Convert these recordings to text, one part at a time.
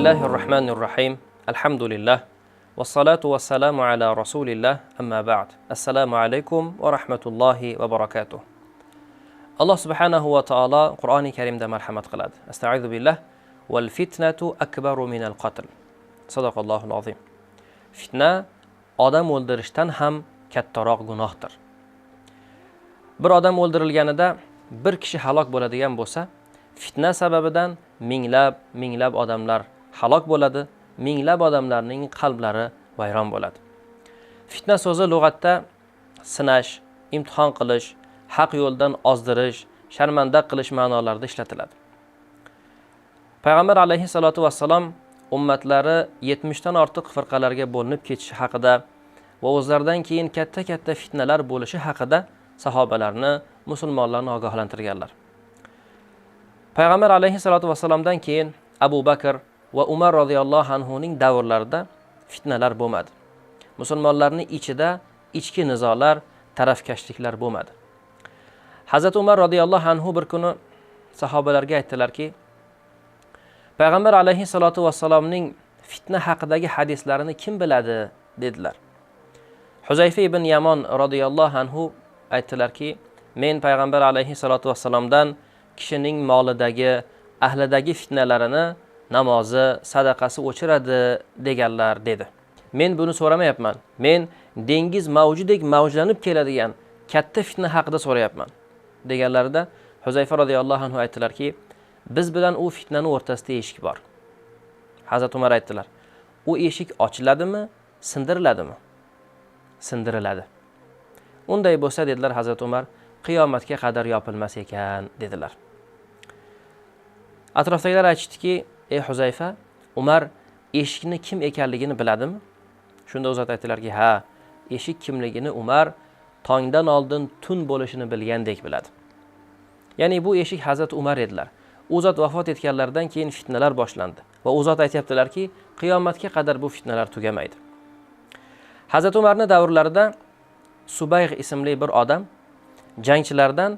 Bismillahirrahmanirrahim. Alhamdulillah. Vassalatu vassalamu ala rasulillah. Amma ba'd. Assalomu alaykum va rahmatullohi va barakatuh. Alloh subhanahu va taolo Qur'oni Karimda marhamat qiladi. Astag'firu billah. Wal fitnatu akbaru minal qatl. Sadaqallohul azim. Fitna odam o'ldirishdan ham kattaroq gunohdir. Bir odam o'ldirilganida bir kishi halok bo'ladigan bo'lsa, fitna sababidan minglab odamlar halok bo'ladi, minglab odamlarning qalblari vayron bo'ladi. Fitna so'zi lug'atda sinash, imtihon qilish, haq yo'ldan ozdirish, sharmanda qilish ma'nolarida ishlatiladi. Payg'ambar alayhissalatu vassalom ummatlari 70 dan ortiq firqalarga bo'linib ketishi haqida va o'zlaridan keyin katta fitnalar bo'lishi haqida sahobalarni, musulmonlarni ogohlantirganlar. Payg'ambar alayhissalatu vassalomdan keyin Abu Bakr va Umar radhiyallohu anhuning davrlarida fitnalar bo'lmadi. Musulmonlarning ichida ichki nizolar, tarafkashliklar bo'lmadi. Hazrat Umar radhiyallohu anhu bir kuni sahobalarga aytdilarki, Payg'ambar alayhissalatu vassalomning fitna haqidagi hadislarini kim biladi dedilar. Huzayfa ibn Yamon radhiyallohu anhu aytdilarki, men Payg'ambar alayhissalatu vassalomdan kishining molidagi, ahlidagi fitnalarini namozi, sadaqasi o'chiradi deganlar dedi. Men buni so'ramayapman. Men dengiz mavjudek mavjlanib keladigan katta fitna haqida so'rayapman deganlarida Huzayfa radhiyallohu anhu aytdilarki, biz bilan u fitnaning o'rtasida eshik bor. Hazrat Umar aytdilar, u eshik ochiladimi, sindiriladimi? Sindiriladi. Unday bo'lsa dedilar Hazrat Umar, qiyomatga qadar yopilmas ekan dedilar. Atrofdagilar aytishdiki, ey Huzayfa, Umar eshikni kim ekanligini biladimi? Shunda u zot aytdilarki, ha, eshik kimligini Umar tongdan oldin tun bo'lishini bilgandek biladi. Ya'ni bu eshik Hazrat Umar edilar. U zot vafot etganlaridan keyin fitnalar boshlandi va u zot aytayaptilarki, qiyomatga qadar bu fitnalar tugamaydi. Hazrat Umarning davrlarida Subayg ismli bir odam jangchilardan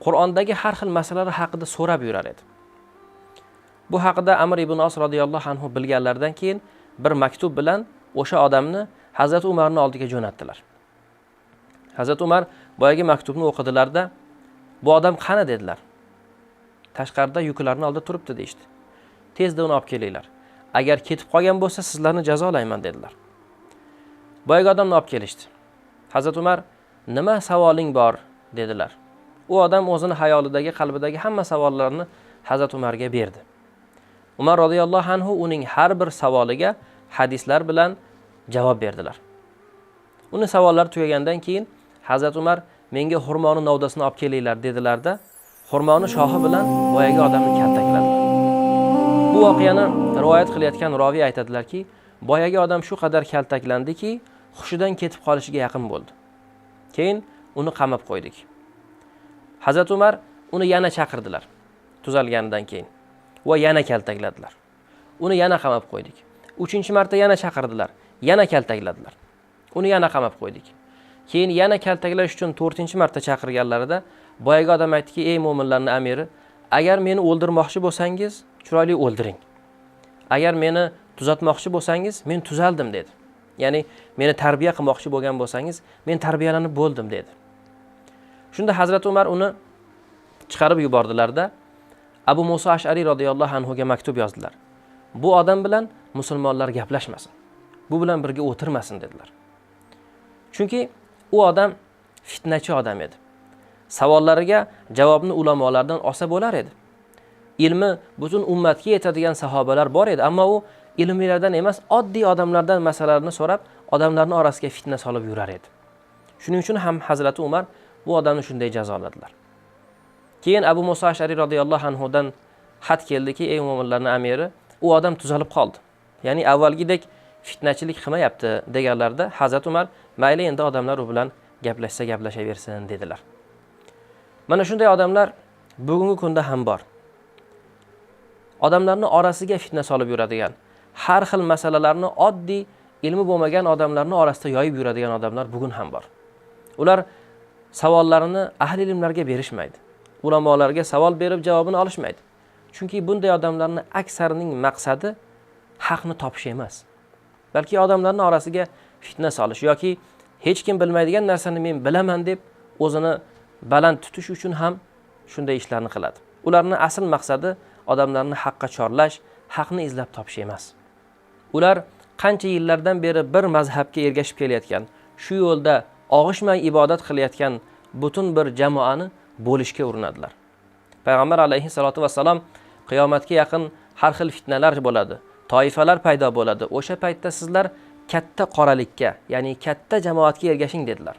Qur'ondagi har xil masalalar haqida so'rab yurar edi. Bu haqida Amr ibn As radhiyallohu anhu bilganlaridan keyin bir maktub bilan o'sha odamni Hazrat Umarning oldiga jo'natdilar. Hazrat Umar boyagi maktubni o'qidilarda, bu odam qani dedilar. Tashqarida yuklarni oldida turibdi deydi. Tezda uni olib kelinglar. Agar ketib qolgan bo'lsa, sizlarni jazolayman dedilar. Boyagi odamni olib kelishdi. Hazrat Umar, nima savoling bor dedilar. U odam o'zini hayolidagi, qalbidagi hamma savollarni Hazrat Umarga berdi. Umar radhiyallohu anhu uning har bir savoliga hadislar bilan javob berdilar. Uning savollari tugagandan keyin Hazrat Umar menga xurmoni novdasini olib kelinglar dedilarda, xurmoni shoxi bilan boyagi odamni kaltakladilar. Bu voqeani rivoyat qilayotgan roviy aytadilarki, boyagi odam shu qadar kaltaklandiki, hushidan ketib qolishiga yaqin bo'ldi. Keyin uni qamab qo'ydik. Hazrat Umar uni yana chaqirdilar tuzalganidan keyin va yana kaltakladilar. Uni yana qamab qo'ydik. 3-marta yana chaqirdilar, yana kaltakladilar. Uni yana qamab qo'ydik. Keyin yana kaltaklash uchun 4-marta chaqirganlarida boyagi odam aytdiki, ey mo'minlarning amiri, agar meni o'ldirmoqchi bo'lsangiz, chiroyli o'ldiring. Agar meni tuzatmoqchi bo'lsangiz, men tuzaldim dedi. Ya'ni meni tarbiya qilmoqchi bo'lgan bo'lsangiz, men tarbiyalanib bo'ldim dedi. Shunda Hazrat Umar uni chiqarib yubordilarda Abu Musa Ash'ari radhiyallohu anhu ga maktub yozdilar. Bu odam bilan musulmonlar gaplashmasin. Bu bilan birga o'tirmasin dedilar. Chunki u odam fitnachi odam edi. Savollariga javobni ulamolardan olsa bo'lar edi. Ilmi butun ummatga yetadigan sahobalar bor edi, ammo u ilmlilardan emas, oddiy odamlardan masalalarni so'rab, odamlarning orasiga fitna solib yurar edi. Shuning uchun ham Hazrati Umar bu odamni shunday jazoladilar. Keyin Abu Musa Ash'ari radhiyallohu anhudan xat keldiki, ey mo'minlarning amiri, u odam tuzalib qoldi. Ya'ni avvalgidek fitnachilik qilmayapti deganlarda Hazrat Umar, mayli endi odamlar u bilan gaplashaversin dedilar. Mana shunday odamlar bugungi kunda ham bor. Odamlarning orasiga fitna solib yuradigan, har xil masalalarni oddiy ilmi bo'lmagan odamlarning orasida yoyib yuradigan odamlar bugun ham bor. Ular savollarini ahli ilmlarga berishmaydi. Ulamolarga savol berib javobini olishmaydi. Chunki bunday odamlarning aksarining maqsadi haqni topish emas. Balki odamlarning orasiga fitna solish yoki hech kim bilmaydigan narsani men bilaman deb o'zini baland tutish uchun ham shunday ishlarni qiladi. Ularning asl maqsadi odamlarni haqqa chorlash, haqni izlab topish emas. Ular qancha yillardan beri bir mazhabga ergashib kelayotgan, shu yo'lda og'ishmay ibodat qilayotgan butun bir jamoani bo'lishga urinadilar. Payg'ambar alayhissalatu vassalam qiyomatga yaqin har xil fitnalar bo'ladi, toifalar paydo bo'ladi. O'sha paytda sizlar katta qoralikka, ya'ni katta jamoatga ergashing dedilar.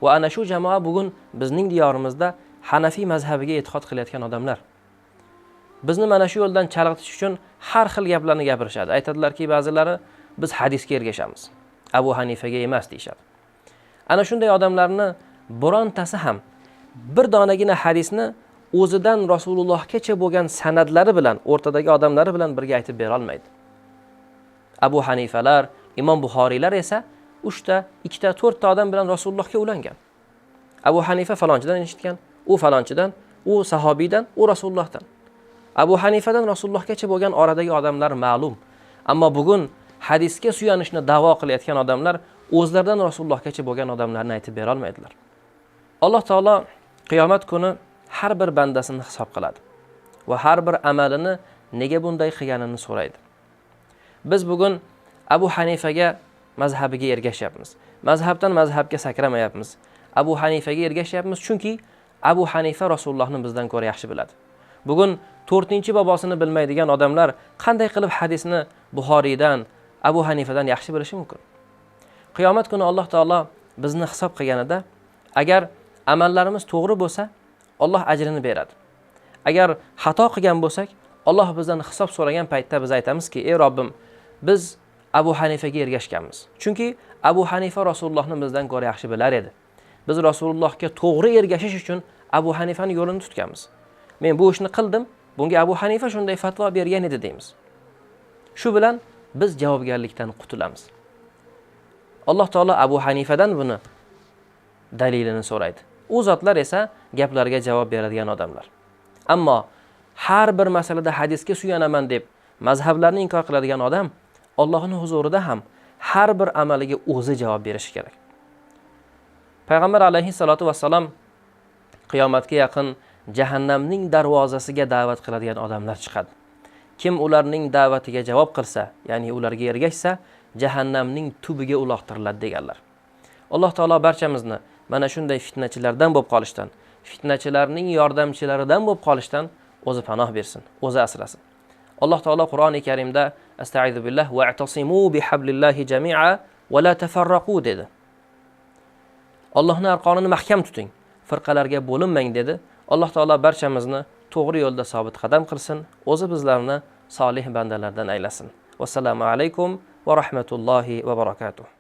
Va ana shu jamoa bugun bizning diyorimizda Hanafiy mazhabiga e'tiqod qilayotgan odamlar. Bizni mana shu yo'ldan chalg'itish uchun har xil gaplarni gapirishadi. Aytadilarki, ba'zilari biz hadisga ergashamiz, Abu Hanifaga emas deyshadi. Ana shunday odamlarni birontasi ham bir donagina hadisni o'zidan Rasulullohgacha bo'lgan sanadlari bilan, o'rtadagi odamlari bilan birga aytib bera olmaydi. Abu Hanifalar, Imom Buxoriylar esa 3 ta, 2 ta, 4 ta odam bilan Rasulullohga ulangan. Abu Hanifa falonchidan eshitgan, u falonchidan, u sahobiydan, u Rasulullohdan. Abu Hanifadan Rasulullohgacha bo'lgan oradagi odamlar ma'lum. Ammo bugun hadisga suyanishni da'vo qilayotgan odamlar o'zlaridan Rasulullohgacha bo'lgan odamlarni aytib bera olmaydilar. Alloh taolo qiyomat kuni har bir bandasini hisob qiladi va har bir amalini nega bunday qilganini so'raydi. Biz bugun Abu Hanifaga mazhabiga ergashyapmiz. Mazhabdan mazhabga sakramayapmiz. Abu Hanifaga ergashyapmiz chunki Abu Hanifa Rasulullohni bizdan ko'ra yaxshi biladi. Bugun 4-bobosini bilmaydigan odamlar qanday qilib hadisni Buxoriydan, Abu Hanifadan yaxshi bilishi mumkin? Qiyomat kuni Alloh taolo bizni hisob qilganida agar amallarimiz to'g'ri bo'lsa, Alloh ajrini beradi. Agar xato qilgan bo'lsak, Alloh bizdan hisob so'ragan paytda biz aytamizki, ey Robbim, biz Abu Hanifaga ergashganmiz. Chunki Abu Hanifa Rasulullohni bizdan ko'ra yaxshi bilar edi. Biz Rasulullohga to'g'ri ergashish uchun Abu Hanifani yo'lini tutganmiz. Men bu ishni qildim, bunga Abu Hanifa shunday fatvo bergan edi deymiz. Shu bilan biz javobgarlikdan qutulamiz. Alloh taolo Abu Hanifadan buni dalilini so'raydi. U zotlar esa gaplarga javob beradigan odamlar. Ammo har bir masalada hadisga suyanaman deb mazhablarni inkor qiladigan odam Allohning huzurida ham har bir amaliga o'zi javob berishi kerak. Payg'ambar alayhissalatu vassalam qiyomatga yaqin jahannamning darvozasiga da'vat qiladigan odamlar chiqadi. Kim ularning da'vatiga javob qilsa, ya'ni ularga ergashsa, jahannamning tubiga uloqtiriladi deganlar. Alloh taolo barchamizni mana shunday fitnachilardan bo'lib qolishdan, fitnachilarning yordamchilaridan bo'lib qolishdan o'zi panoh bersin, o'zi asrasin. Alloh taolo Qur'oni Karimda astag'izu billah wa'tasimu bihablillahi jami'a va la tafarraqu dedi. Allohning arqonini mahkam tuting, firqalarga bo'linmang dedi. Alloh taolo barchamizni to'g'ri yo'lda sobit qadam qilsin, o'zi bizlarni solih bandalardan aylasin. Vassalomu alaykum va rahmatullohi va barakatuh.